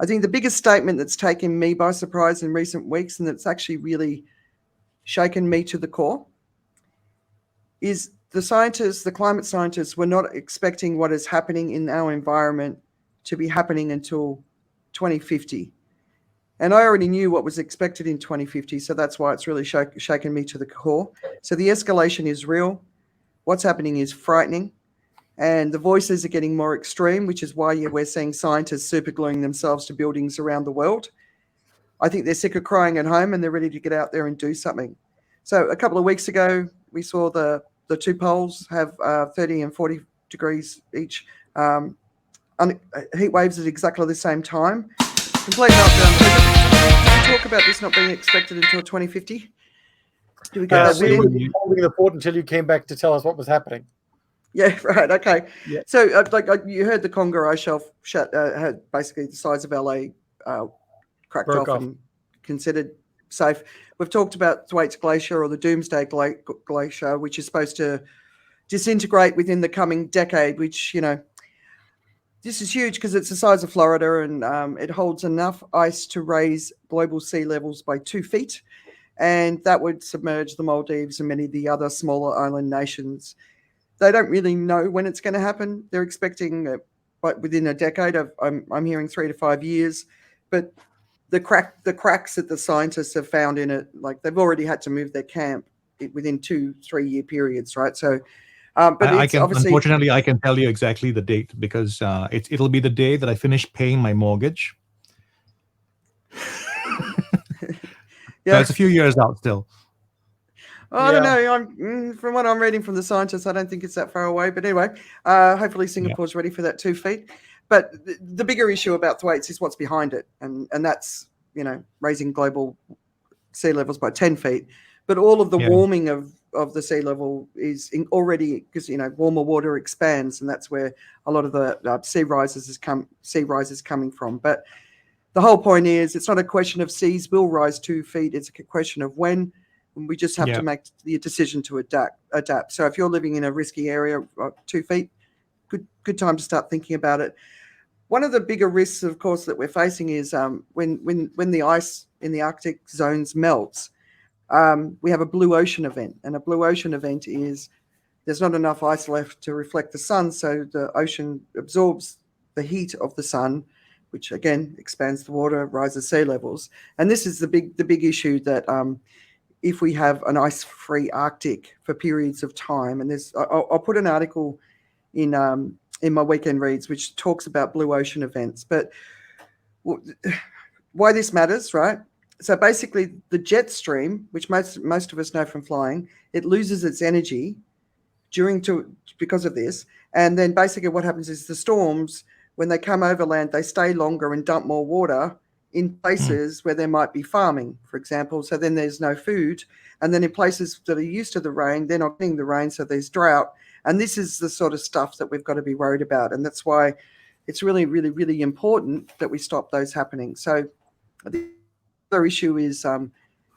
I think the biggest statement that's taken me by surprise in recent weeks, and that's actually really shaken me to the core, is the climate scientists were not expecting what is happening in our environment to be happening until 2050. And I already knew what was expected in 2050, so that's why it's really shaken me to the core. So the escalation is real. What's happening is frightening. And the voices are getting more extreme, which is why we're seeing scientists supergluing themselves to buildings around the world. I think they're sick of crying at home and they're ready to get out there and do something. So a couple of weeks ago, we saw the two poles have 30 and 40 degrees each. Heat waves at exactly the same time. Complete meltdown. Did we talk about this not being expected until 2050? Do we get that we were holding the fort until you came back to tell us what was happening. Yeah, right. Okay. Yeah. So, you heard the Congo ice shelf had basically the size of LA cracked off and considered safe. We've talked about Thwaites Glacier or the Doomsday Glacier, which is supposed to disintegrate within the coming decade, which, this is huge because it's the size of Florida and it holds enough ice to raise global sea levels by 2 feet. And that would submerge the Maldives and many of the other smaller island nations. They don't really know when it's going to happen. They're expecting but within a decade. I'm hearing 3 to 5 years. But the cracks that the scientists have found in it, like they've already had to move their camp within 2-3 year periods, right? So, but unfortunately, I can tell you exactly the date because it'll be the day that I finish paying my mortgage. Yeah, it's a few years out still. I don't know. From what I'm reading from the scientists, I don't think it's that far away. But anyway, hopefully Singapore's ready for that 2 feet. But the bigger issue about Thwaites is what's behind it, and that's raising global sea levels by 10 feet. But all of the warming of the sea level is already because warmer water expands, and that's where a lot of the sea rise is coming from. But the whole point is, it's not a question of seas will rise 2 feet; it's a question of when. And we just have to make the decision to adapt. So if you're living in a risky area, 2 feet, good time to start thinking about it. One of the bigger risks, of course, that we're facing is when the ice in the Arctic zones melts. We have a blue ocean event, and a blue ocean event is there's not enough ice left to reflect the sun, so the ocean absorbs the heat of the sun, which again expands the water, rises sea levels. And this is the big issue that if we have an ice-free Arctic for periods of time, and I'll put an article in my weekend reads which talks about blue ocean events, but why this matters, right? So basically, the jet stream, which most of us know from flying, it loses its energy because of this, and then basically what happens is the storms, when they come over land, they stay longer and dump more water in places where there might be farming, for example. So then there's no food. And then in places that are used to the rain, they're not getting the rain, so there's drought. And this is the sort of stuff that we've got to be worried about. And that's why it's really, really, really important that we stop those happening. So the other issue is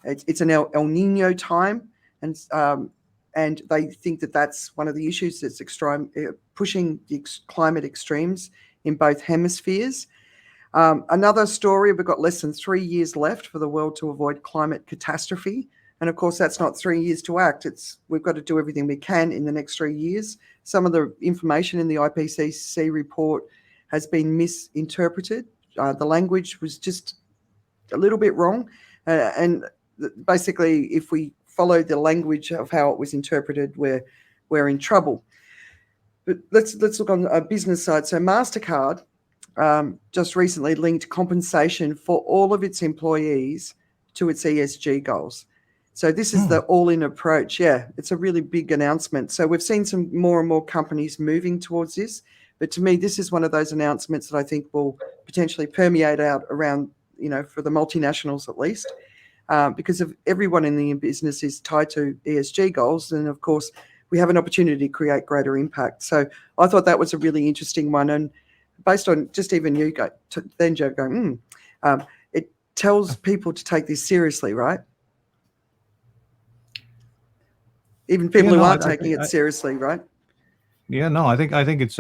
it's an El Nino time. And they think that that's one of the issues that's pushing the climate extremes in both hemispheres. Another story, we've got less than 3 years left for the world to avoid climate catastrophe. And of course, that's not 3 years to act. We've got to do everything we can in the next 3 years. Some of the information in the IPCC report has been misinterpreted. The language was just a little bit wrong. And basically, if we follow the language of how it was interpreted, we're in trouble. But let's look on a business side. So MasterCard just recently linked compensation for all of its employees to its ESG goals. So this is the all-in approach. Yeah, it's a really big announcement. So we've seen some more and more companies moving towards this. But to me, this is one of those announcements that I think will potentially permeate out around, for the multinationals at least, because of everyone in the business is tied to ESG goals. And of course, we have an opportunity to create greater impact. So I thought that was a really interesting one. And based on just even you then Joe going, it tells people to take this seriously, right? Even people who aren't taking it seriously, right? Yeah, no, I think it's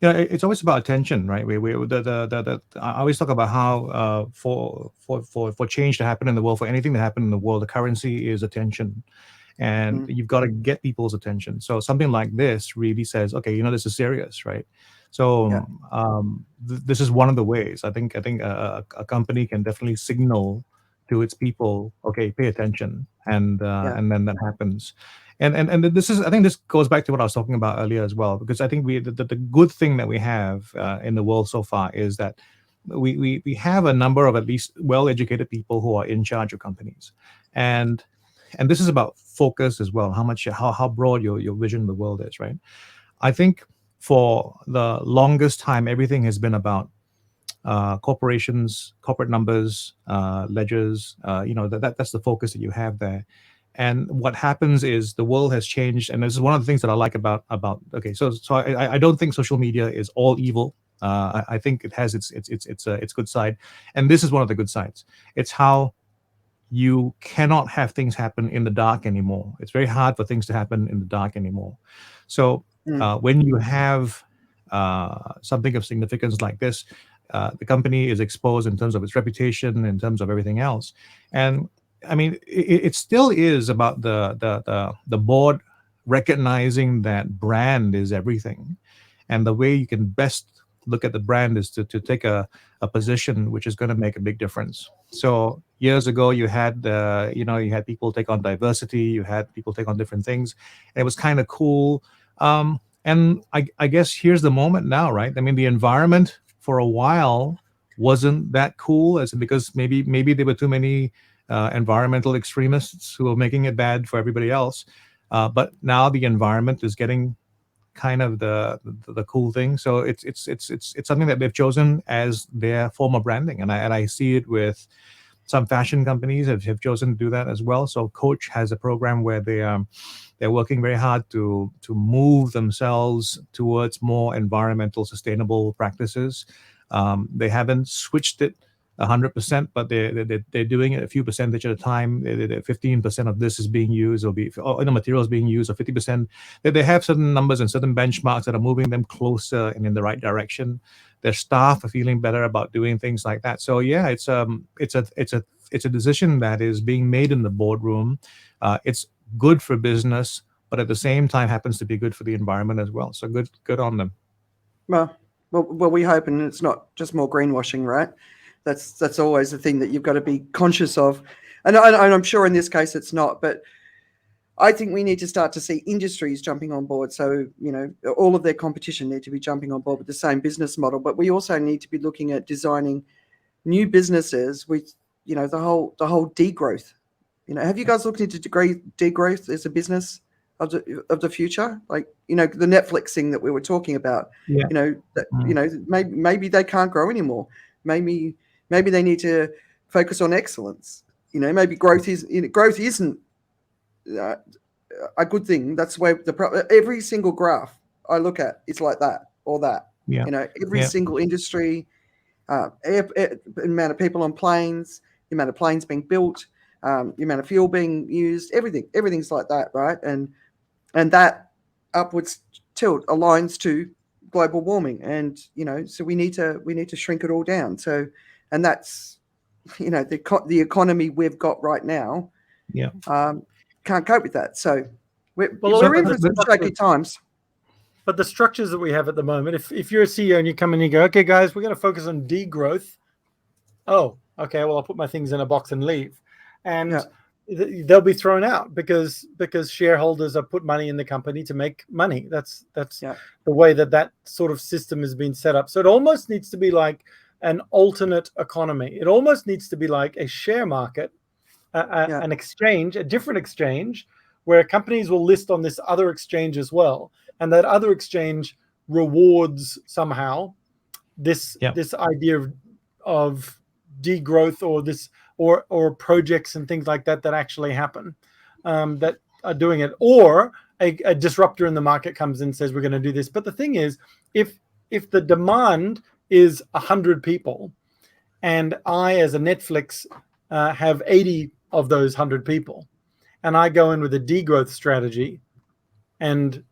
it's always about attention, right? We the I always talk about how for change to happen in the world, for anything to happen in the world, the currency is attention, and Mm, you've got to get people's attention. So something like this really says, okay, this is serious, right? So yeah, this is one of the ways. I think a company can definitely signal to its people, okay, pay attention, yeah, and then that happens. And this is, I think this goes back to what I was talking about earlier as well, because I think the good thing that we have in the world so far is that we have a number of at least well-educated people who are in charge of companies, and this is about focus as well, how broad your vision of the world is, right? I think for the longest time everything has been about corporations, corporate numbers, ledgers. That's the focus that you have there. And what happens is the world has changed, and this is one of the things that I like about. Okay, so I don't think social media is all evil. I think it has its good side, and this is one of the good sides. It's how you cannot have things happen in the dark anymore. It's very hard for things to happen in the dark anymore. So mm, when you have something of significance like this, the company is exposed in terms of its reputation, in terms of everything else. And I mean, it still is about the board recognizing that brand is everything, and the way you can best look at the brand is to take a position which is going to make a big difference. So years ago you had you had people take on diversity, you had people take on different things, and it was kind of cool. And I guess here's the moment now, right? I mean, the environment for a while wasn't that cool, as because maybe there were too many environmental extremists who were making it bad for everybody else. But now the environment is getting kind of the cool thing. So it's something that they've chosen as their form of branding, and I see it with some fashion companies have chosen to do that as well. So Coach has a program where they're working very hard to move themselves towards more environmental sustainable practices. They haven't switched it 100%, but they're doing it a few percentage at a time. 15% of this is being used, or the material is being used, or 50%. They have certain numbers and certain benchmarks that are moving them closer and in the right direction. Their staff are feeling better about doing things like that. So yeah, it's a decision that is being made in the boardroom. It's good for business, but at the same time happens to be good for the environment as well. So good on them. well, well, we hope, and it's not just more greenwashing, right? That's always the thing that you've got to be conscious of, and I'm sure in this case it's not, but I think we need to start to see industries jumping on board. So, all of their competition need to be jumping on board with the same business model, but we also need to be looking at designing new businesses with, the whole degrowth. Have you guys looked into degrowth as a business of the future? Like, the Netflix thing that we were talking about, Yeah. maybe they can't grow anymore. Maybe they need to focus on excellence. Maybe growth isn't a good thing. That's where every single graph I look at is like that or that. Yeah. Every Yeah. single industry, the amount of people on planes, the amount of planes being built, the amount of fuel being used, everything's like that, right? And that upwards tilt aligns to global warming, and so we need to shrink it all down. So, and that's the economy we've got right now. Yeah. Can't cope with that. So Well, we're in for some shaky times. But the structures that we have at the moment, if you're a CEO and you come in and you go, okay, guys, we're going to focus on degrowth. Oh, okay. Well, I'll put my things in a box and leave, and they'll be thrown out because shareholders have put money in the company to make money. That's the way that sort of system has been set up. So it almost needs to be like an alternate economy. It almost needs to be like a share market, an exchange, a different exchange, where companies will list on this other exchange as well, and that other exchange rewards somehow this idea of degrowth or projects and things like that actually happen, that are doing it, or a disruptor in the market comes in and says we're going to do this. But the thing is, if the demand is 100 people, and I as a Netflix have 80 of those 100 people, and I go in with a degrowth strategy, and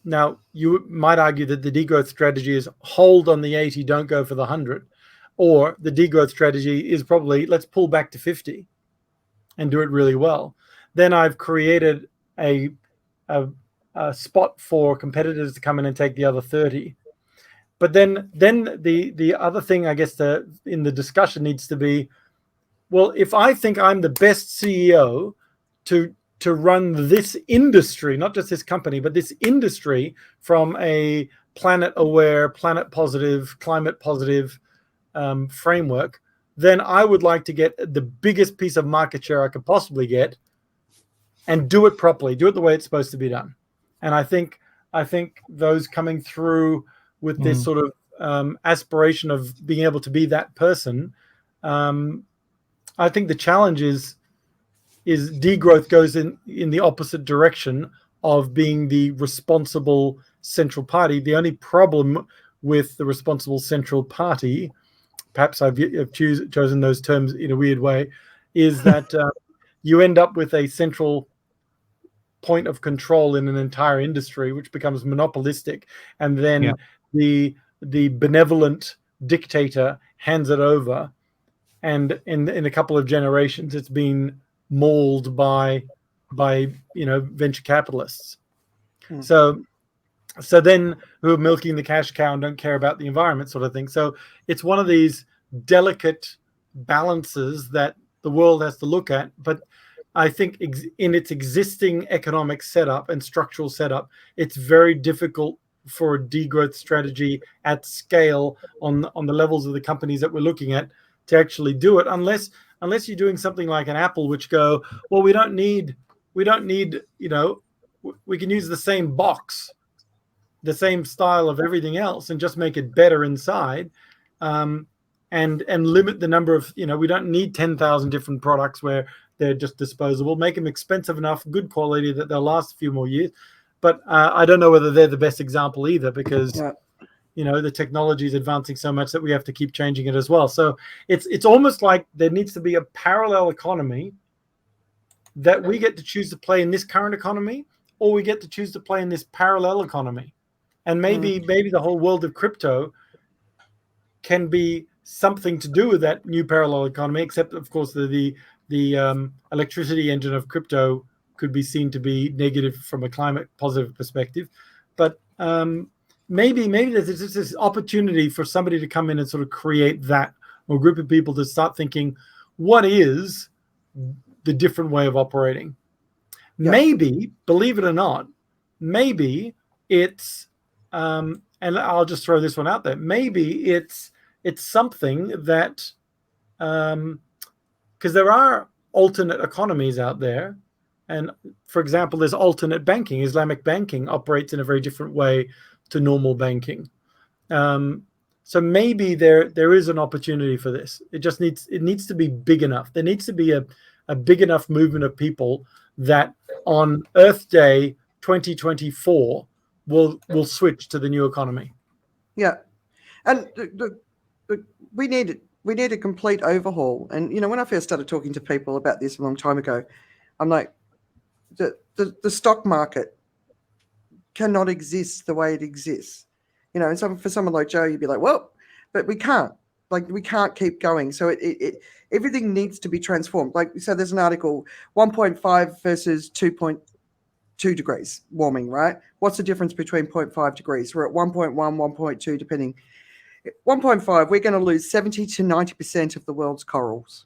Now, you might argue that the degrowth strategy is hold on the 80, don't go for the 100. Or the degrowth strategy is probably let's pull back to 50 and do it really well. Then I've created a spot for competitors to come in and take the other 30. But then the other thing, I guess, in the discussion needs to be, well, if I think I'm the best CEO to run this industry, not just this company, but this industry from a planet aware, planet positive, climate positive framework, then I would like to get the biggest piece of market share I could possibly get and do it properly, do it the way it's supposed to be done. And I think those coming through with this sort of aspiration of being able to be that person, I think the challenge is degrowth goes in the opposite direction of being the responsible central party. The only problem with the responsible central party, perhaps I've chosen those terms in a weird way, is that you end up with a central point of control in an entire industry, which becomes monopolistic, and then the benevolent dictator hands it over, and in a couple of generations, it's been mauled by venture capitalists. So then who are milking the cash cow and don't care about the environment, sort of thing. So it's one of these delicate balances that the world has to look at. But I think in its existing economic setup and structural setup, it's very difficult for a degrowth strategy at scale on the levels of the companies that we're looking at to actually do it, unless you're doing something like an Apple, which go, well, we don't need, we can use the same box, the same style of everything else, and just make it better inside, and limit the number of, we don't need 10,000 different products where they're just disposable. Make them expensive enough, good quality, that they'll last a few more years. But I don't know whether they're the best example either, because the technology is advancing so much that we have to keep changing it as well. So it's almost like there needs to be a parallel economy that we get to choose to play in this current economy, or we get to choose to play in this parallel economy. And maybe the whole world of crypto can be something to do with that new parallel economy, except of course the electricity engine of crypto could be seen to be negative from a climate positive perspective. But maybe there's just this opportunity for somebody to come in and sort of create that, or a group of people to start thinking, what is the different way of operating? Maybe, believe it or not, maybe it's and I'll just throw this one out there, maybe it's something that because there are alternate economies out there. And for example, there's alternate banking. Islamic banking operates in a very different way to normal banking. So maybe there is an opportunity for this. It needs to be big enough. There needs to be a big enough movement of people that on Earth Day 2024 will switch to the new economy. Yeah, and we need a complete overhaul. And when I first started talking to people about this a long time ago, I'm like, the stock market cannot exist the way it exists. And for someone like Joe, you'd be like, well, but we can't. Like, we can't keep going. So everything needs to be transformed. Like, so there's an article, 1.5 versus 2.2 degrees warming, right? What's the difference between 0.5 degrees? We're at 1.1, 1.2, depending. 1.5, we're going to lose 70 to 90% of the world's corals.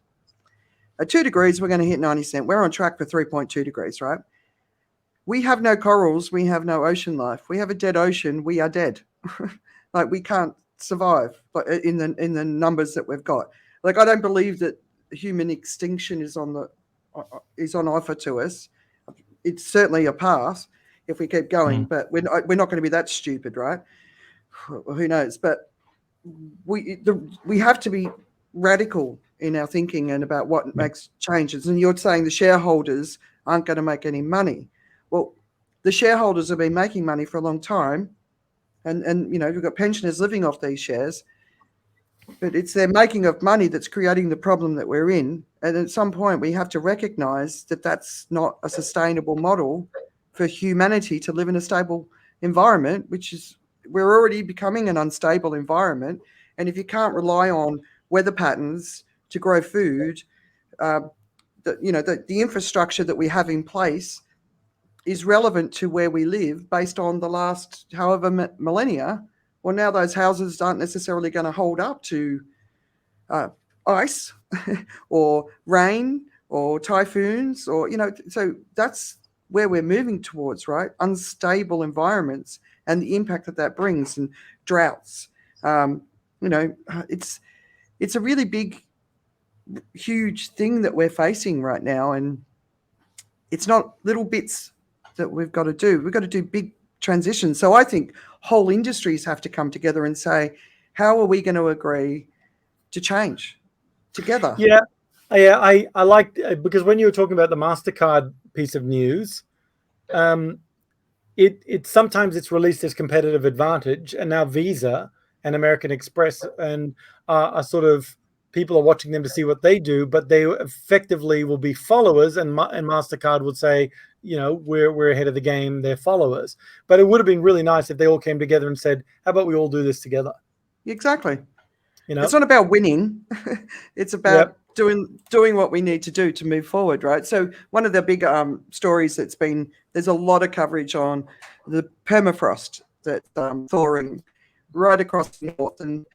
At 2 degrees, we're going to hit 90%. We're on track for 3.2 degrees, right? We have no corals. We have no ocean life. We have a dead ocean. We are dead. Like, we can't survive in the numbers that we've got. Like, I don't believe that human extinction is on offer to us. It's certainly a path if we keep going, but we're not going to be that stupid, right? Who knows? But we have to be radical in our thinking and about what makes changes. And you're saying the shareholders aren't going to make any money. Well, the shareholders have been making money for a long time, and we've got pensioners living off these shares, but it's their making of money that's creating the problem that we're in. And at some point, we have to recognize that that's not a sustainable model for humanity to live in a stable environment, which is we're already becoming an unstable environment. And if you can't rely on weather patterns to grow food, the infrastructure that we have in place is relevant to where we live based on the last however millennia. Well, now those houses aren't necessarily going to hold up to ice or rain or typhoons, or so that's where we're moving towards, right? Unstable environments and the impact that brings, and droughts. It's a really big, huge thing that we're facing right now, and it's not little bits that we've got to do. We've got to do big transitions. So I think whole industries have to come together and say, how are we going to agree to change together? Yeah, I like, because when you were talking about the MasterCard piece of news, it sometimes it's released as competitive advantage, and now Visa and American Express and are sort of, people are watching them to see what they do, but they effectively will be followers, and MasterCard would say, we're ahead of the game, they're followers. But it would have been really nice if they all came together and said, how about we all do this together? Exactly. It's not about winning. It's about doing what we need to do to move forward, right? So one of the big stories there's a lot of coverage on the permafrost that's thawing right across the north. And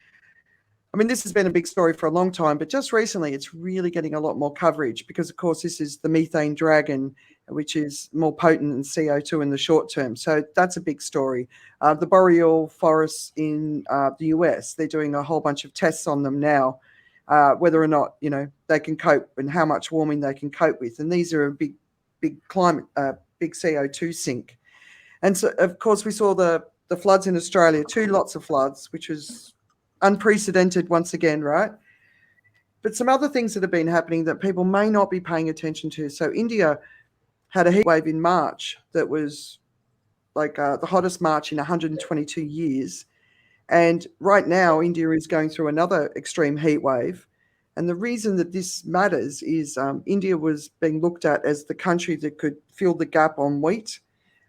I mean, this has been a big story for a long time, but just recently it's really getting a lot more coverage because, of course, this is the methane dragon, which is more potent than CO2 in the short term. So that's a big story. The boreal forests in the US, they're doing a whole bunch of tests on them now, whether or not, they can cope and how much warming they can cope with. And these are a big climate, big CO2 sink. And so, of course, we saw the floods in Australia, 2 lots of floods, which was unprecedented once again, right? But some other things that have been happening that people may not be paying attention to. So India had a heat wave in March that was like the hottest March in 122 years. And right now, India is going through another extreme heat wave. And the reason that this matters is India was being looked at as the country that could fill the gap on wheat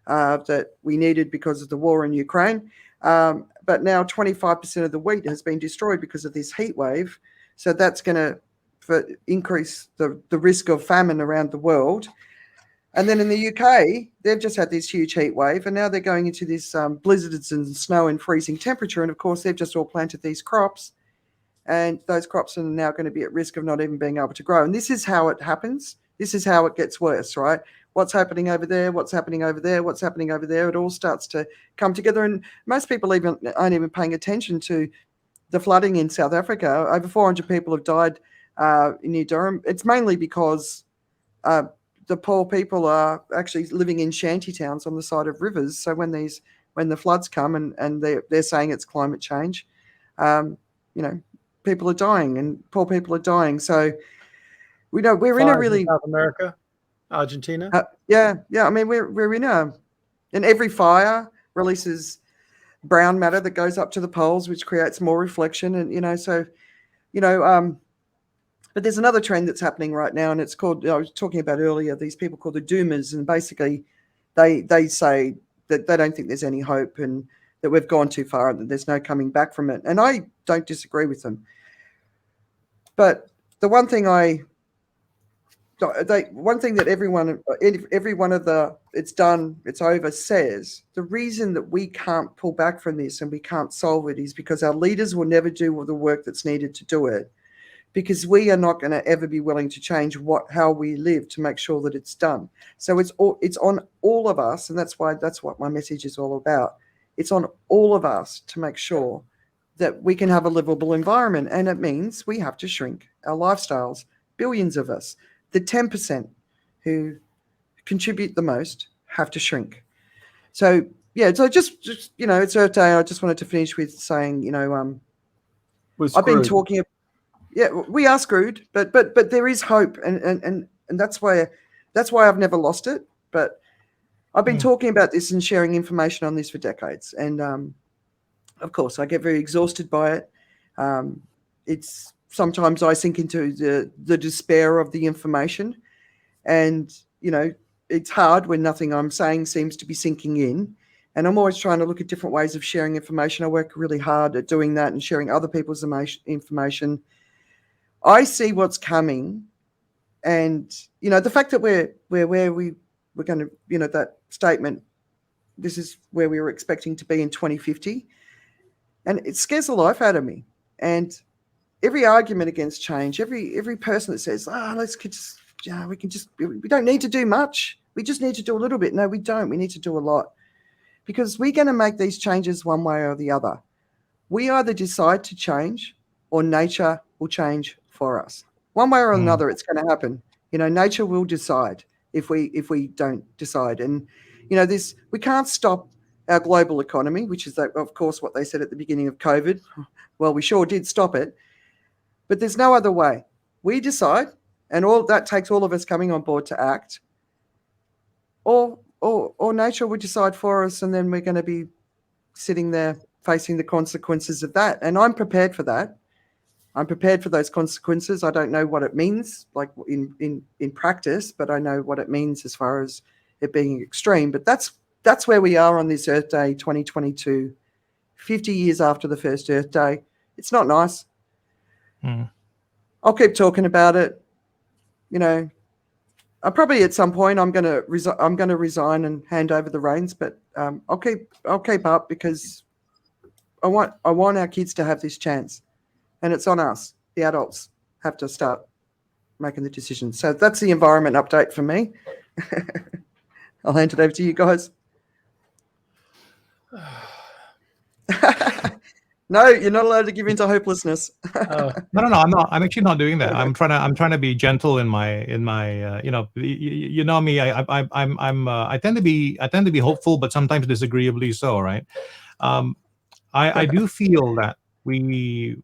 that we needed because of the war in Ukraine. But now 25% of the wheat has been destroyed because of this heat wave. So that's going to increase the risk of famine around the world. And then in the UK, they've just had this huge heat wave, and now they're going into this blizzards and snow and freezing temperature. And of course, they've just all planted these crops, and those crops are now going to be at risk of not even being able to grow. And this is how it happens. This is how it gets worse, right? What's happening over there? What's happening over there? What's happening over there? It all starts to come together. And most people aren't even paying attention to the flooding in South Africa. Over 400 people have died in New Durham. It's mainly because the poor people are actually living in shanty towns on the side of rivers. So when the floods come and they're saying it's climate change, people are dying and poor people are dying. So we know we're in a really South America, Argentina. Yeah. I mean, we're in and every fire releases brown matter that goes up to the poles, which creates more reflection. And but there's another trend that's happening right now, and it's called, I was talking about earlier, these people called the doomers, and basically they say that they don't think there's any hope and that we've gone too far and that there's no coming back from it. And I don't disagree with them. But the one thing that every one of the it's done, it's over says, the reason that we can't pull back from this and we can't solve it is because our leaders will never do the work that's needed to do it, because we are not going to ever be willing to change how we live to make sure that it's done. So it's on all of us, and that's what my message is all about. It's on all of us to make sure that we can have a livable environment, and it means we have to shrink our lifestyles. Billions of us. The 10% who contribute the most have to shrink. So yeah, so just it's Earth Day. I just wanted to finish with saying, I've been talking. Yeah, we are screwed, but there is hope, and that's why I've never lost it. But I've been talking about this and sharing information on this for decades, and of course I get very exhausted by it. It's sometimes I sink into the despair of the information, and it's hard when nothing I'm saying seems to be sinking in, And I'm always trying to look at different ways of sharing information. I work really hard at doing that and sharing other people's information. I see what's coming, and the fact that we're where we're going to, that statement, this is where we were expecting to be in 2050, and it scares the life out of me. And every argument against change, every person that says, we don't need to do much, we just need to do a little bit. No, we don't. We need to do a lot, because we're going to make these changes one way or the other. We either decide to change, or nature will change for us. One way or another, it's going to happen. Nature will decide if we don't decide. And we can't stop our global economy, which is, of course, what they said at the beginning of COVID. Well, we sure did stop it, but there's no other way. We decide, and all that takes all of us coming on board to act, or nature would decide for us, and then we're going to be sitting there facing the consequences of that. And I'm prepared for that. I'm prepared for those consequences. I don't know what it means, like in practice, but I know what it means as far as it being extreme. But that's where we are on this Earth Day 2022, 50 years after the first Earth Day. It's not nice. I'll keep talking about it. I'll probably at some point I'm going to resign and hand over the reins, but I'll keep up, because I want our kids to have this chance, and it's on us. The adults have to start making the decisions. So that's the environment update for me. I'll hand it over to you guys. No, you're not allowed to give into hopelessness. No, I'm not. I'm actually not doing that. I'm trying to be gentle in my you know me. I tend to be hopeful, but sometimes disagreeably so, right? I do feel that we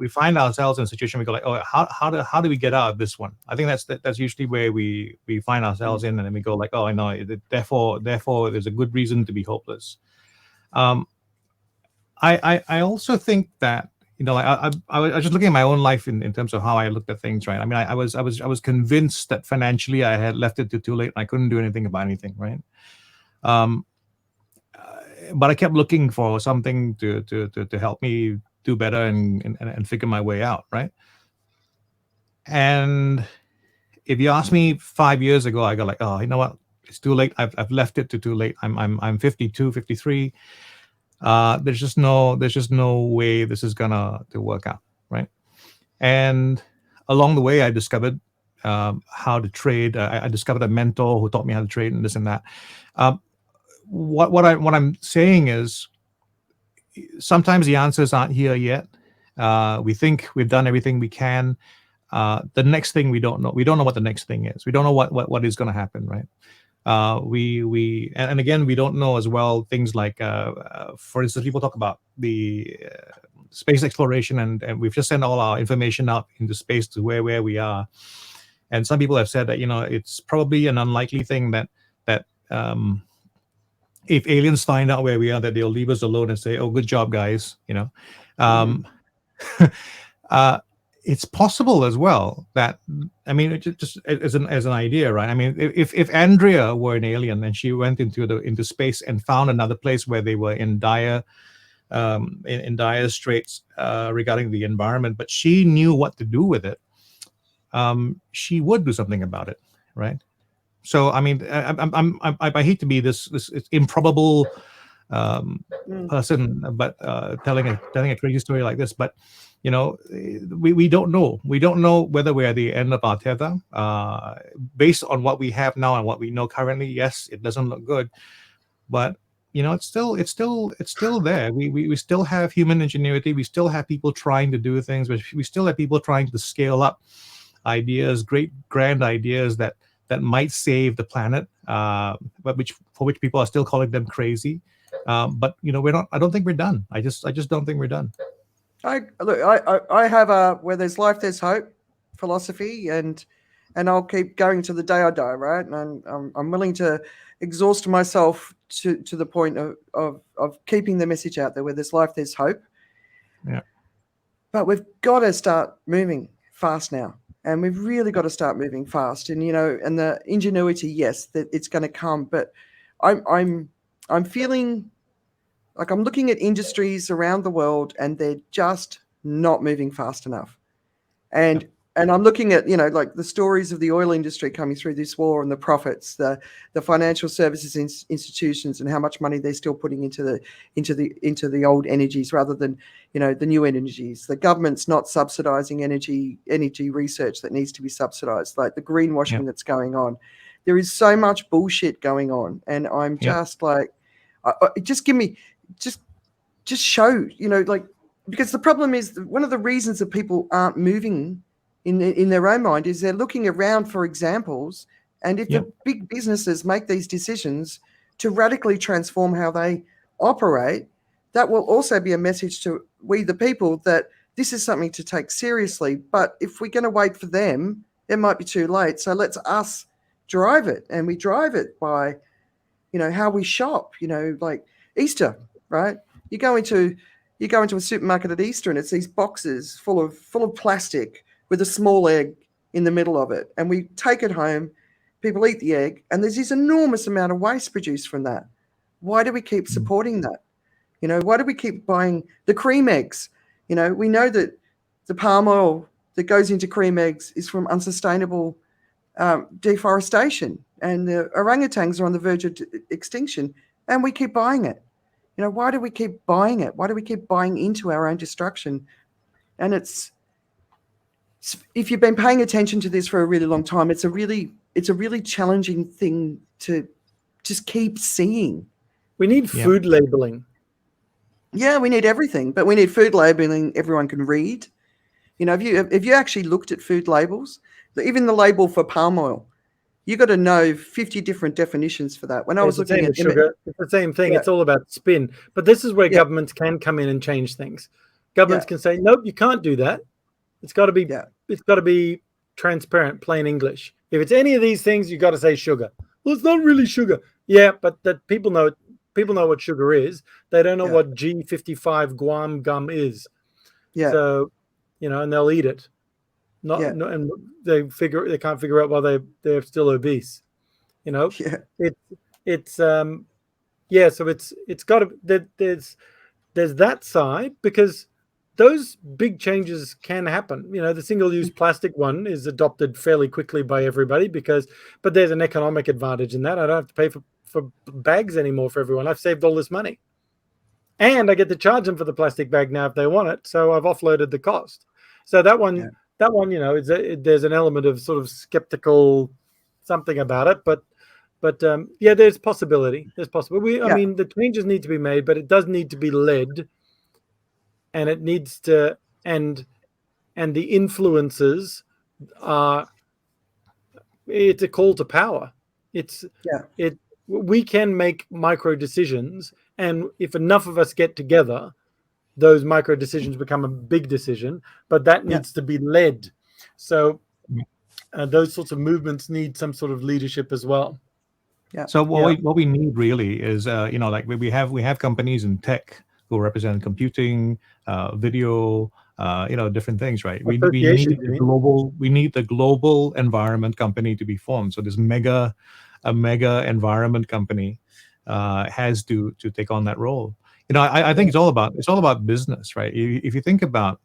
find ourselves in a situation where we go like, oh, how do we get out of this one? I think that's usually where we find ourselves in, and then we go like, oh, I know. Therefore, there's a good reason to be hopeless. I also think that, I was just looking at my own life in terms of how I looked at things, right? I mean, I was convinced that financially I had left it too late and I couldn't do anything about anything, right? But I kept looking for something to help me do better and figure my way out, right? And if you asked me 5 years ago, I go like, oh, you know what? It's too late. I've left it too late. I'm 52, 53. There's just no way this is gonna work out, right? And along the way, I discovered how to trade. I discovered a mentor who taught me how to trade and this and that. What I'm saying is, sometimes the answers aren't here yet. We think we've done everything we can. The next thing we don't know. We don't know what the next thing is. We don't know what is going to happen, right? And again, we don't know as well things like, for instance, people talk about the space exploration, and we've just sent all our information out into space to where we are. And some people have said that it's probably an unlikely thing that if aliens find out where we are, that they'll leave us alone and say, "Oh, good job, guys." It's possible as well that, I mean, just as an idea, right? I mean, if Andrea were an alien and she went into space and found another place where they were in dire straits regarding the environment, but she knew what to do with it, she would do something about it, right? So I mean, I hate to be this improbable person, but telling a crazy story like this, but we don't know. We don't know whether we're at the end of our tether. Based on what we have now and what we know currently, yes, it doesn't look good, but it's still there. We still have human ingenuity. We still have people trying to do things, but we still have people trying to scale up ideas, great grand ideas that might save the planet, but for which people are still calling them crazy. But we're not. I don't think we're done. I just don't think we're done. I have a where there's life, there's hope philosophy, and I'll keep going to the day I die, right? And I'm willing to exhaust myself to the point of keeping the message out there. Where there's life, there's hope. Yeah. But we've got to start moving fast now, and we've really got to start moving fast. And and the ingenuity, yes, that it's going to come, but I'm I'm feeling like I'm looking at industries around the world and they're just not moving fast enough. And I'm looking at, like the stories of the oil industry coming through this war and the profits, the financial services institutions and how much money they're still putting into the old energies rather than, the new energies. The government's not subsidizing energy research that needs to be subsidized, like the greenwashing that's going on. There is so much bullshit going on, and I'm just like, just give me, just show, because the problem is one of the reasons that people aren't moving in their own mind is they're looking around for examples. And if the big businesses make these decisions to radically transform how they operate, that will also be a message to we, the people, that this is something to take seriously. But if we're going to wait for them, it might be too late. So let's us drive it. And we drive it by, how we shop, like Easter, right? You go into a supermarket at Easter and it's these boxes full of plastic with a small egg in the middle of it. And we take it home, people eat the egg, and there's this enormous amount of waste produced from that. Why do we keep supporting that? Why do we keep buying the cream eggs? We know that the palm oil that goes into cream eggs is from unsustainable deforestation, and the orangutans are on the verge of extinction, and we keep buying it. Why do we keep buying it? Why do we keep buying into our own destruction? And if you've been paying attention to this for a really long time, it's a really challenging thing to just keep seeing. We need food labeling. Yeah, we need everything, but we need food labeling everyone can read. If you actually looked at food labels, even the label for palm oil, you got to know 50 different definitions for that. When I was looking at sugar, it's the same thing. It's all about spin. But this is where governments can come in and change things. Governments can say, nope, you can't do that. It's got to be it's got to be transparent, plain English. If it's any of these things, you got to say sugar. Well, it's not really sugar. Yeah, but that people know what sugar is. They don't know what G55 guam gum is. Yeah. So, and they'll eat it. And they can't figure out why they're still obese. So it's got to, there's that side, because those big changes can happen. The single-use plastic one is adopted fairly quickly by everybody but there's an economic advantage in that. I don't have to pay for bags anymore for everyone. I've saved all this money, and I get to charge them for the plastic bag now if they want it. So I've offloaded the cost. So that one, there's an element of sort of skeptical something about it, but there's possibility. I mean, the changes need to be made, but it does need to be led, and it needs to, and the influences are. It's a call to power. We can make micro decisions, and if enough of us get together, those micro decisions become a big decision, but that needs to be led. So those sorts of movements need some sort of leadership as well. So what we need really is, we have companies in tech who represent computing, video, different things, right? We need the global environment company to be formed. So this mega environment company has to take on that role. I think it's all about business, right? If you think about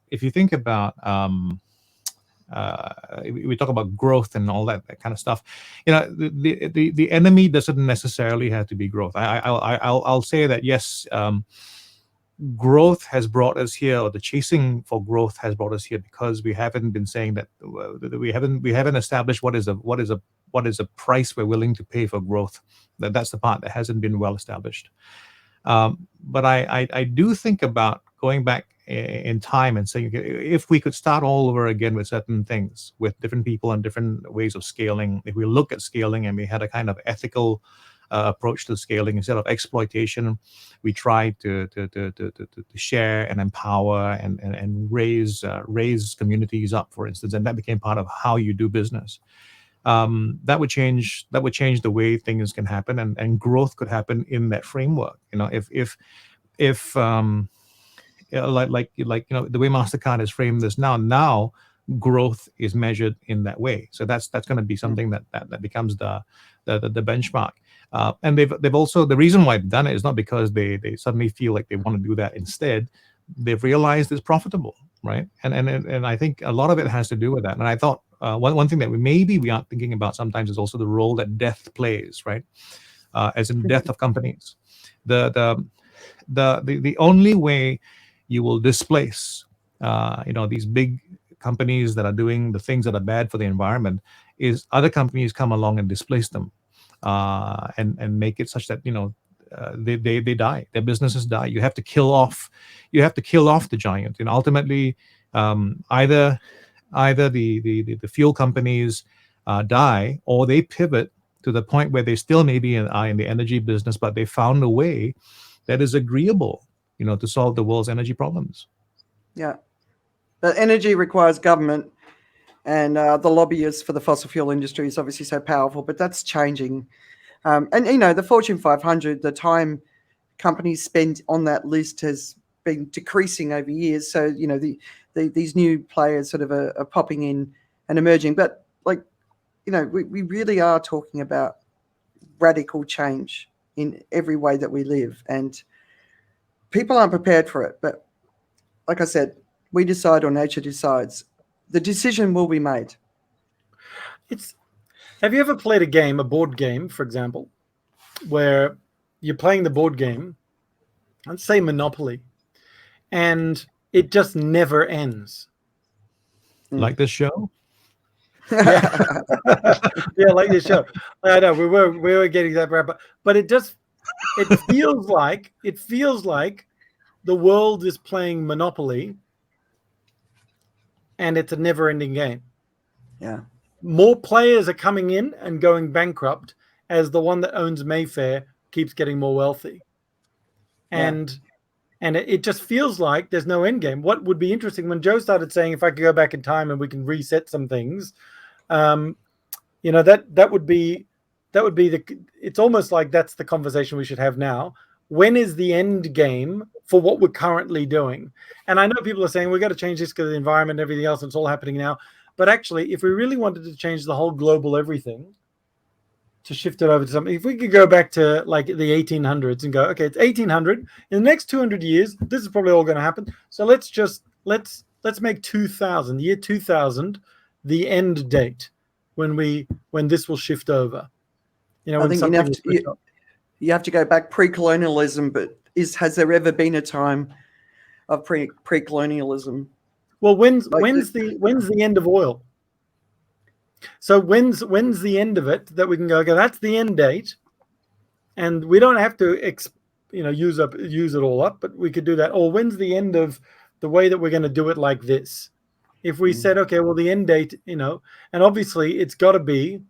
we talk about growth and all that kind of stuff. The enemy doesn't necessarily have to be growth. I'll say that yes, growth has brought us here, or the chasing for growth has brought us here, because we haven't been saying that we haven't established what is a price we're willing to pay for growth. That's the part that hasn't been well established. But I do think about going back in time and saying, if we could start all over again with certain things, with different people and different ways of scaling, if we look at scaling and we had a kind of ethical approach to scaling, instead of exploitation, we tried to share and empower and raise communities up, for instance, and that became part of how you do business. That would change the way things can happen, and growth could happen in that framework. If the way MasterCard has framed this now growth is measured in that way. So that's going to be something that becomes the benchmark. And they've also, the reason why they've done it is not because they suddenly feel like they want to do that. Instead, they've realized it's profitable, right? And I think a lot of it has to do with that. And I thought one thing that we aren't thinking about sometimes is also the role that death plays, right? As in death of companies. The only way you will displace these big companies that are doing the things that are bad for the environment is other companies come along and displace them, and make it such that they die, their businesses die. You have to kill off the giant, and ultimately either the fuel companies die, or they pivot to the point where they still maybe are in the energy business, but they found a way that is agreeable, to solve the world's energy problems. Yeah. But energy requires government, and the lobbyists for the fossil fuel industry is obviously so powerful, but that's changing. And, the Fortune 500, the time companies spend on that list has been decreasing over years. So, these new players sort of are popping in and emerging. But, we really are talking about radical change in every way that we live. And people aren't prepared for it. But like I said, we decide or nature decides. The decision will be made. Have you ever played a board game, for example, where you're playing the board game, let's say Monopoly, and it just never ends? Like this show? Yeah. Yeah, like this show. I know we were getting that wrap up, but it feels like the world is playing Monopoly, and it's a never-ending game. Yeah. More players are coming in and going bankrupt as the one that owns Mayfair keeps getting more wealthy. And it just feels like there's no end game. What would be interesting, when Joe started saying if I could go back in time and we can reset some things, that would be it's almost like that's the conversation we should have now. When is the end game for what we're currently doing? And I know people are saying we've got to change this because of the environment and everything else, and it's all happening now. But actually, if we really wanted to change the whole global everything, to shift it over to something, if we could go back to like the 1800s and go, okay, it's 1800. In the next 200 years, this is probably all going to happen. So let's make 2000, year 2000, the end date when this will shift over. I think you have to go back pre-colonialism, but has there ever been a time of pre-colonialism? Well, when's the end of oil? So when's the end of it that we can go, okay, that's the end date, and we don't have to use it all up, but we could do that. Or when's the end of the way that we're going to do it like this? If we said, okay, well, the end date, and obviously it's got to be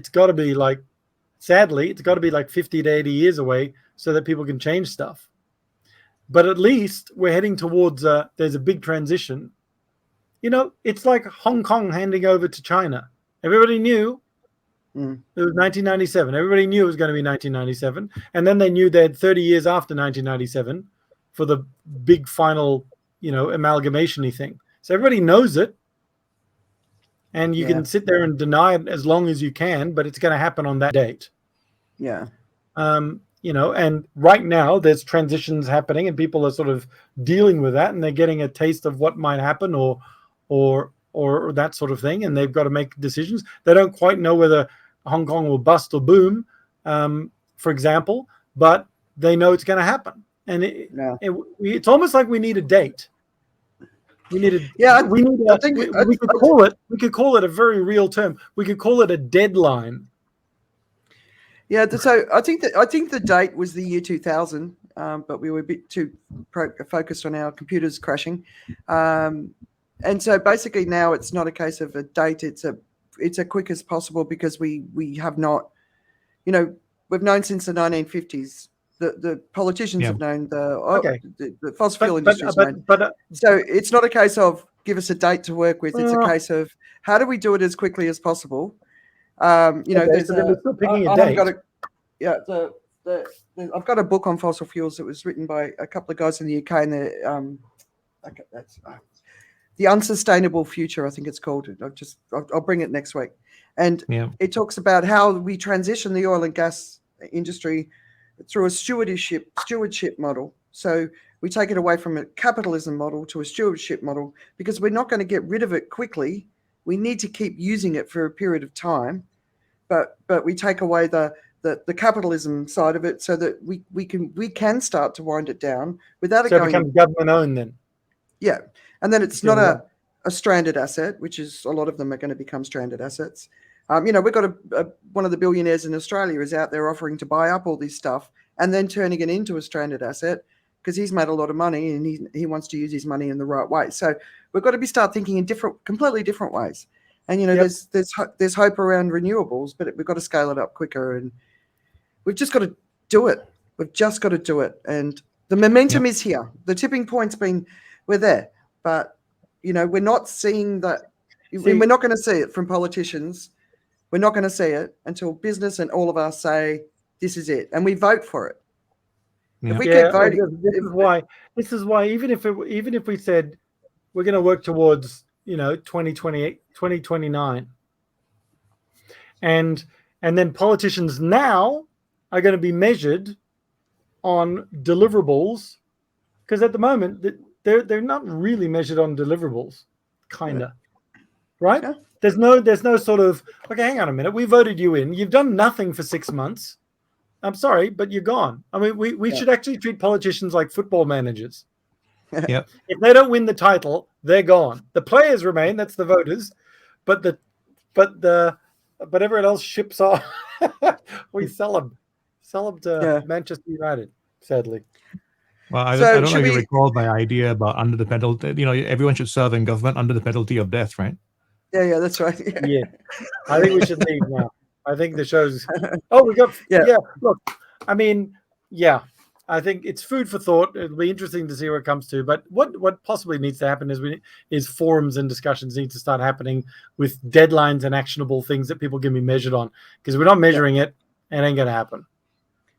like, sadly, it's got to be like 50 to 80 years away so that people can change stuff. But at least we're heading towards there's a big transition. It's like Hong Kong handing over to China. Everybody knew it was 1997. Everybody knew it was going to be 1997. And then they knew they had 30 years after 1997 for the big final, amalgamation-y thing. So everybody knows it. And you can sit there and deny it as long as you can, but it's going to happen on that date. Yeah. And right now there's transitions happening and people are sort of dealing with that, and they're getting a taste of what might happen or that sort of thing, and they've got to make decisions. They don't quite know whether Hong Kong will bust or boom, for example, but they know it's going to happen. And it's almost like we need a date. We could call it a very real term. We could call it a deadline. Yeah, so I think the date was the year 2000, but we were a bit too focused on our computers crashing. And so basically now it's not a case of a date, it's a quick as possible, because we have not, we've known since the 1950s. The politicians have known, the fossil fuel industry has known. So it's not a case of give us a date to work with. It's a case of how do we do it as quickly as possible. I've got a book on fossil fuels that was written by a couple of guys in the UK, and the unsustainable future, I think it's called. I'll bring it next week. And it talks about how we transition the oil and gas industry through a stewardship model. So we take it away from a capitalism model to a stewardship model, because we're not going to get rid of it quickly. We need to keep using it for a period of time, but we take away the capitalism side of it, so that we can start to wind it down without it going. So it becomes government owned then. Yeah, and then it's not a stranded asset, which is a lot of them are going to become stranded assets. We've got one of the billionaires in Australia is out there offering to buy up all this stuff and then turning it into a stranded asset, because he's made a lot of money and he wants to use his money in the right way. So we've got to start thinking in completely different ways. And there's hope around renewables, but we've got to scale it up quicker, and we've just got to do it. We've just got to do it, and the momentum is here. The tipping point's we're there, but we're not seeing that. We're not going to see it from politicians. We're not going to see it until business and all of us say this is it, and we vote for it. If we keep voting, this is why even if we said we're going to work towards 2028, 2029, and then politicians now are going to be measured on deliverables, because at the moment they're not really measured on deliverables, kinda, right? Yeah. There's no sort of, okay, hang on a minute, we voted you in, you've done nothing for 6 months. I'm sorry, but you're gone. I mean, we should actually treat politicians like football managers. Yep. If they don't win the title, they're gone. The players remain, that's the voters, but everyone else ships off. We sell them to Manchester United, sadly. Well, I don't know if you recall my idea about under the penalty. Everyone should serve in government under the penalty of death, right? Yeah, that's right. Yeah. I think we should leave now. I think the show's. Oh, we got. Yeah. Look, I mean, I think it's food for thought. It'll be interesting to see where it comes to. But what possibly needs to happen is forums and discussions need to start happening with deadlines and actionable things that people can be measured on. Because we're not measuring it, it ain't going to happen.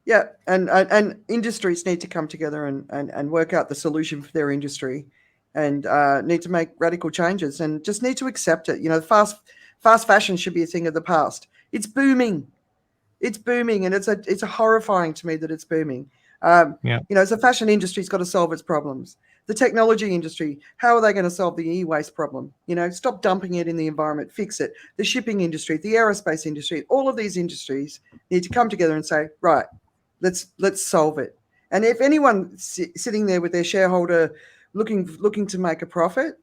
Yeah, and industries need to come together and work out the solution for their industry, and need to make radical changes, and just need to accept it. Fast fashion should be a thing of the past. It's booming, and it's horrifying to me that it's booming. As a fashion industry's got to solve its problems. The technology industry, how are they going to solve the e-waste problem? Stop dumping it in the environment, fix it. The shipping industry, the aerospace industry, all of these industries need to come together and say, right, let's solve it. And if anyone sitting there with their shareholder looking to make a profit,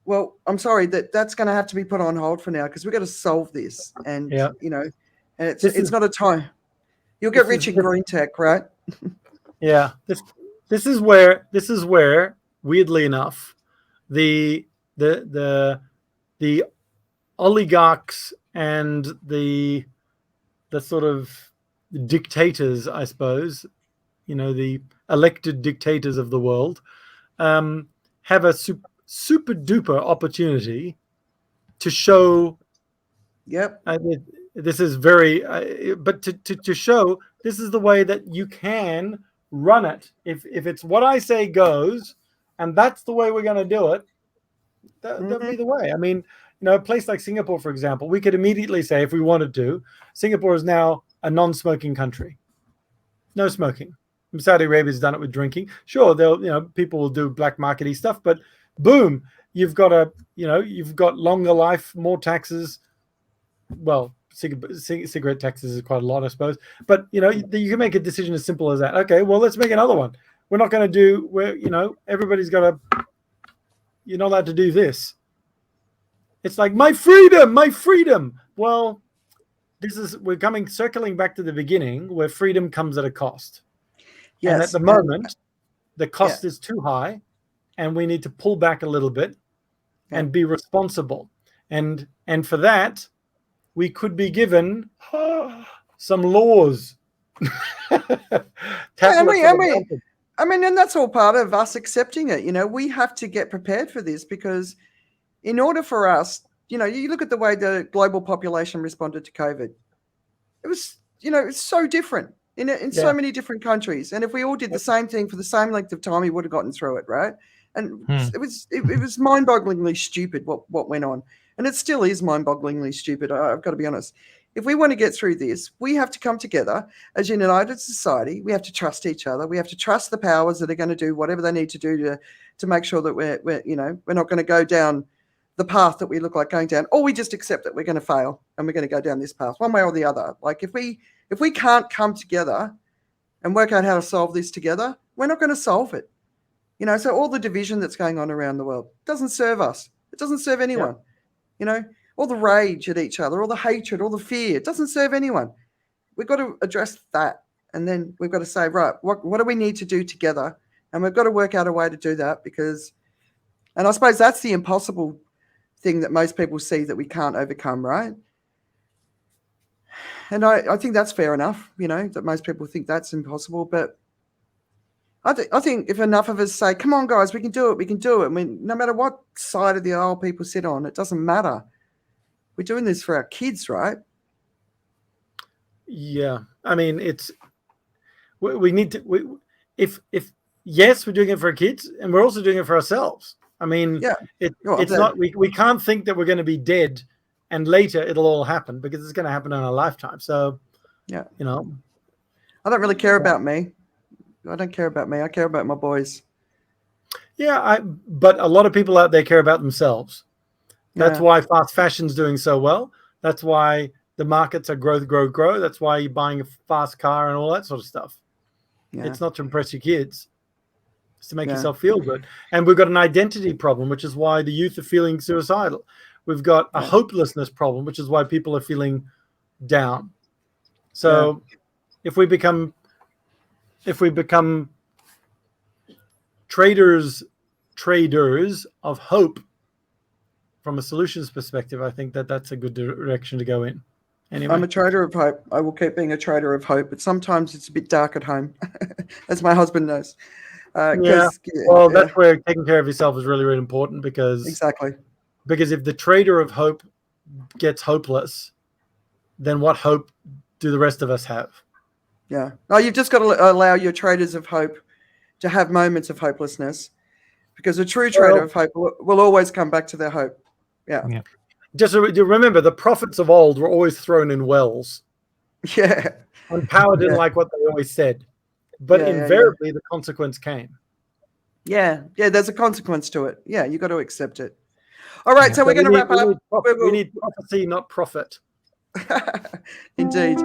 well, I'm sorry, that's going to have to be put on hold for now, because we've got to solve this. And and it's not a time. You'll get rich in green tech, right? Yeah, this is where weirdly enough the oligarchs and the sort of dictators, I suppose, the elected dictators of the world, have a super duper opportunity to show. Yep. This is very, but to show this is the way that you can run it. If it's what I say goes, and that's the way we're going to do it, that'll be the way. I mean, a place like Singapore, for example, we could immediately say, if we wanted to, Singapore is now a non-smoking country. No smoking. Saudi Arabia's done it with drinking. Sure, people will do black markety stuff, but boom, you've got longer life, more taxes. Well, cigarette taxes is quite a lot, I suppose. But you can make a decision as simple as that. Okay, well, let's make another one. We're not going to do where everybody's got to. You're not allowed to do this. It's like my freedom. Well, we're circling back to the beginning where freedom comes at a cost. Yes. And at the moment, the cost is too high, and we need to pull back a little bit and be responsible. And for that, we could be given some laws. And that's all part of us accepting it. We have to get prepared for this, because in order for us, you look at the way the global population responded to COVID. It was, it's so different in so many different countries. And if we all did the same thing for the same length of time, we would have gotten through it, right? And it was mind-bogglingly stupid what went on. And it still is mind-bogglingly stupid, I've got to be honest. If we want to get through this, we have to come together as a united society. We have to trust each other. We have to trust the powers that are going to do whatever they need to do to make sure that we're not going to go down the path that we look like going down, or we just accept that we're going to fail and we're going to go down this path one way or the other. Like if we can't come together and work out how to solve this together, we're not going to solve it. So all the division that's going on around the world doesn't serve us. It doesn't serve anyone. All the rage at each other, all the hatred, all the fear, it doesn't serve anyone. We've got to address that. And then we've got to say, right, what do we need to do together? And we've got to work out a way to do that and I suppose that's the impossible thing that most people see that we can't overcome, right? And I think that's fair enough, that most people think that's impossible. But I think if enough of us say, come on, guys, we can do it. I mean, no matter what side of the aisle people sit on, it doesn't matter. We're doing this for our kids, right? Yeah. I mean, we need to, if yes, we're doing it for our kids and we're also doing it for ourselves. I mean, it's not, we can't think that we're going to be dead and later it'll all happen because it's going to happen in our lifetime. So, yeah, I don't really care about me. I don't care about me. I care about my boys. Yeah, but a lot of people out there care about themselves. That's why fast fashion's doing so well. That's why the markets are grow. That's why you're buying a fast car and all that sort of stuff. Yeah. It's not to impress your kids. It's to make yourself feel good. And we've got an identity problem, which is why the youth are feeling suicidal. We've got a hopelessness problem, which is why people are feeling down. So if we become traders of hope from a solutions perspective, I think that's a good direction to go in. Anyway. I'm a trader of hope. I will keep being a trader of hope, but sometimes it's a bit dark at home, as my husband knows. That's where taking care of yourself is really, really important because if the trader of hope gets hopeless, then what hope do the rest of us have? Yeah. No, you've just got to allow your traders of hope to have moments of hopelessness, because a true trader of hope will always come back to their hope. Yeah. Just remember, the prophets of old were always thrown in wells. Yeah. And power didn't like what they always said. But invariably, the consequence came. Yeah. Yeah, there's a consequence to it. Yeah, you got to accept it. All right, so we're going to wrap up. We need prophecy, not profit. Indeed.